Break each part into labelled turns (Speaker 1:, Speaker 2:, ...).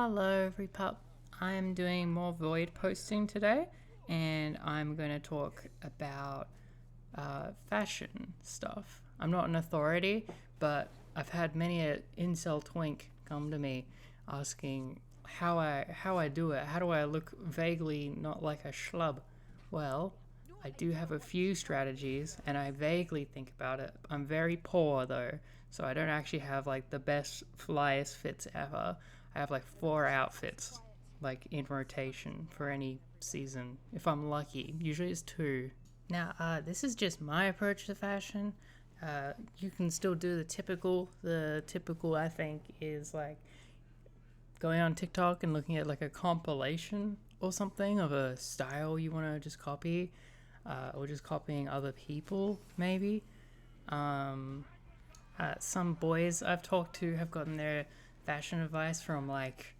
Speaker 1: Hello, everypup. I'm doing more void posting today, and I'm going to talk about fashion stuff. I'm not an authority, but I've had many a incel twink come to me asking how I do it. How do I look vaguely not like a schlub? Well, I do have a few strategies, and I vaguely think about it. I'm very poor though, so I don't actually have like the best flyest fits ever. I have like 4 outfits, like in rotation for any season. If I'm lucky, usually it's 2. Now, this is just my approach to fashion. You can still do the typical. The typical, I think, is like going on TikTok and looking at like a compilation or something of a style you want to just copy, or just copying other people, maybe. Um, some boys I've talked to have gotten their fashion advice from like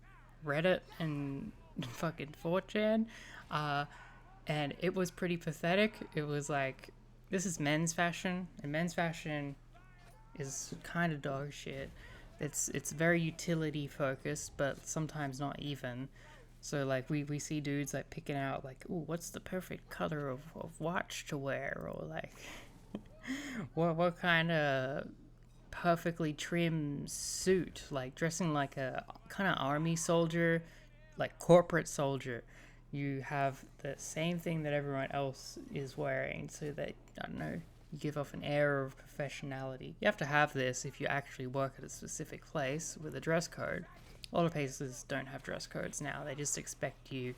Speaker 1: Reddit and fucking 4chan. Uh, and it was pretty pathetic. It was like, this is men's fashion, and men's fashion is kind of dog shit. It's very utility focused, but sometimes not even. So like we see dudes like picking out like, ooh, what's the perfect color of watch to wear, or like what kind of perfectly trim suit, like dressing like a kind of army soldier, like corporate soldier. You have the same thing that everyone else is wearing, so that, I don't know, you give off an air of professionality. You have to have this if you actually work at a specific place with a dress code. A lot of places don't have dress codes now. They just expect you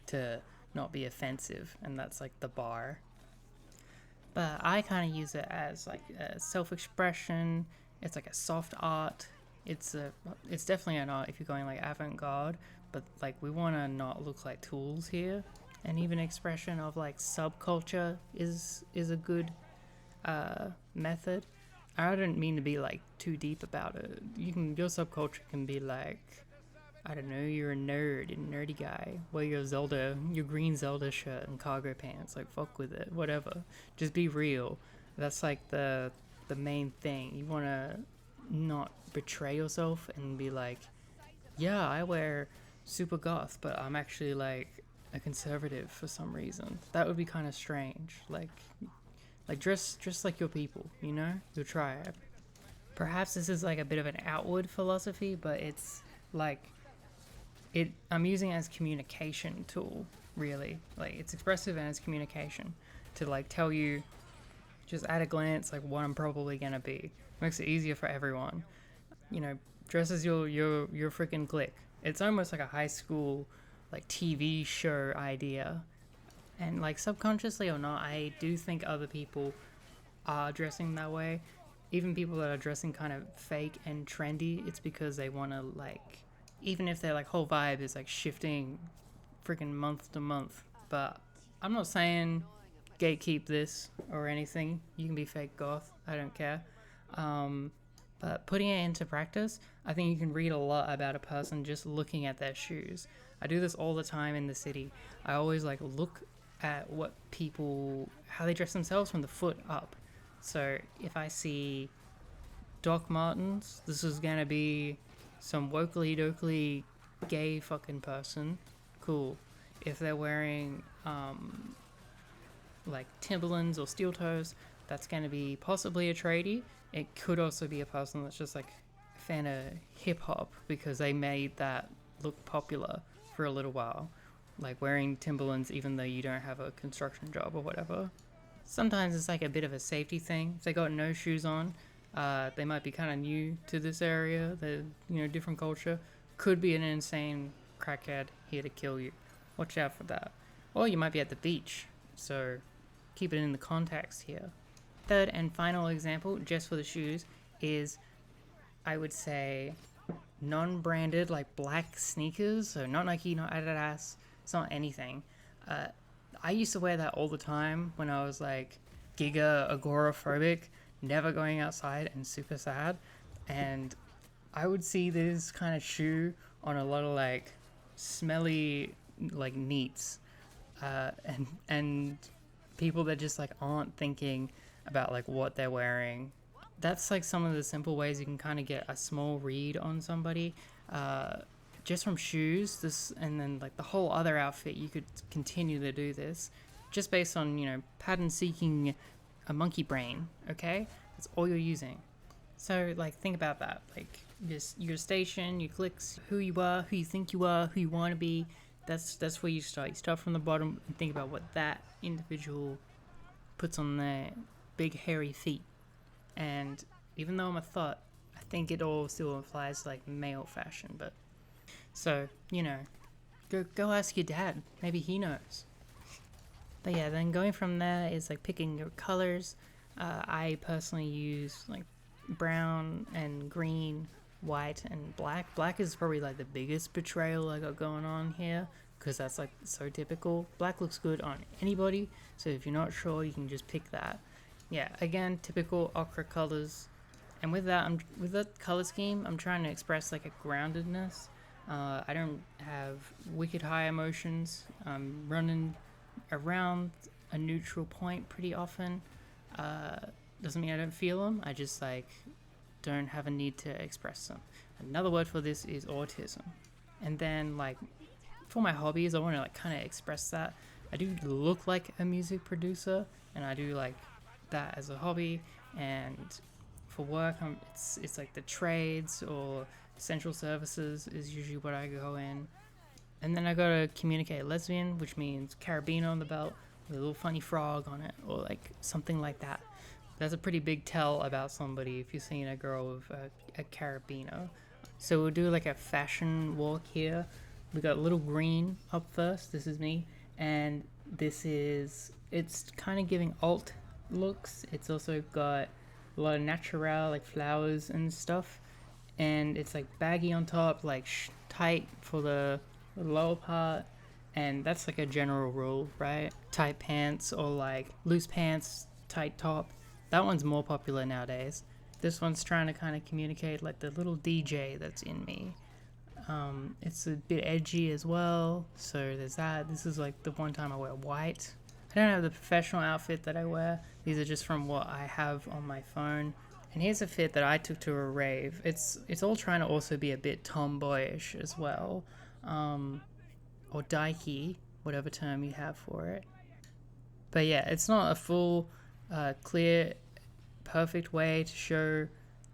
Speaker 1: to not be offensive, and that's like the bar. But I kind of use it as like a self-expression. It's like a soft art. It's definitely an art if you're going like avant-garde, but like we want to not look like tools here. And even expression of like subculture is a good method. I don't mean to be like too deep about it. Your subculture can be like, I don't know, you're a nerd, a nerdy guy. Wear your green Zelda shirt and cargo pants. Like, fuck with it, whatever. Just be real. That's like the main thing. You want to not betray yourself and be like, yeah, I wear super goth, but I'm actually like a conservative for some reason. That would be kind of strange. Like dress like your people, your tribe. Perhaps this is like a bit of an outward philosophy, but it's like I'm using it as communication tool, really. Like, it's expressive and it's communication to like tell you just at a glance like what I'm probably gonna be. It makes it easier for everyone. Dress as your freaking clique. It's almost like a high school like TV show idea. And like subconsciously or not, I do think other people are dressing that way. Even people that are dressing kind of fake and trendy, it's because they want to like, even if their like whole vibe is like shifting freaking month to month. But I'm not saying gatekeep this or anything. You can be fake goth. I don't care. But putting it into practice, I think you can read a lot about a person just looking at their shoes. I do this all the time in the city. I always like look at how they dress themselves from the foot up. So if I see Doc Martens, this is gonna be some wokely dokely gay fucking person. Cool. If they're wearing like Timberlands or steel toes, that's gonna be possibly a tradie. It could also be a person that's just like a fan of hip hop because they made that look popular for a little while. Like wearing Timberlands even though you don't have a construction job or whatever. Sometimes it's like a bit of a safety thing. If they got no shoes on, they might be kind of new to this area. They're, different culture. Could be an insane crackhead here to kill you. Watch out for that. Or you might be at the beach. So keep it in the context here. Third and final example, just for the shoes, is I would say non-branded like black sneakers. So not Nike, not Adidas. It's not anything. I used to wear that all the time when I was like giga agoraphobic, never going outside and super sad. And I would see this kind of shoe on a lot of like smelly like neats, and people that just like aren't thinking about like what they're wearing. That's like some of the simple ways you can kind of get a small read on somebody. just from shoes, this, and then like the whole other outfit, you could continue to do this just based on, pattern seeking a monkey brain, okay? That's all you're using. So like think about that. Like your station, your clicks, who you are, who you think you are, who you want to be. That's where you start. You start from the bottom and think about what that individual puts on their big hairy feet. And even though I'm a thought, I think it all still implies like male fashion. But so go ask your dad. Maybe he knows. But yeah, then going from there is like picking your colors. I personally use like brown and green, white and black. Black is probably like the biggest betrayal I got going on here because that's like so typical. Black looks good on anybody, so if you're not sure, you can just pick that. Yeah, again, typical ochre colors. And with that color scheme, I'm trying to express like a groundedness. I don't have wicked high emotions. I'm running around a neutral point pretty often. Doesn't mean I don't feel them. I just like don't have a need to express them. Another word for this is autism. And then like for my hobbies, I want to like kind of express that. I do look like a music producer, and I do like that as a hobby. And for work, it's like the trades or central services is usually what I go in. And then I gotta communicate lesbian, which means carabiner on the belt with a little funny frog on it, or like something like that. That's a pretty big tell about somebody if you're seeing a girl with a carabiner. So we'll do like a fashion walk here. We got little green up first. This is me, and it's kind of giving alt looks. It's also got a lot of natural like flowers and stuff, and it's like baggy on top, like tight for the lower part, and that's like a general rule, right? Tight pants or like loose pants, tight top. That one's more popular nowadays. This one's trying to kind of communicate like the little DJ that's in me. It's a bit edgy as well, so there's that. This is like the one time I wear white. I don't have the professional outfit that I wear. These are just from what I have on my phone. And here's a fit that I took to a rave. It's all trying to also be a bit tomboyish as well, or dykey, whatever term you have for it. But yeah, it's not a full, clear, perfect way to show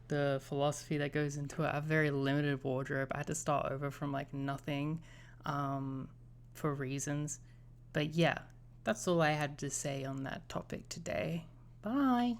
Speaker 1: the philosophy that goes into it. I have a very limited wardrobe. I had to start over from like nothing, for reasons. But yeah, that's all I had to say on that topic today. Bye.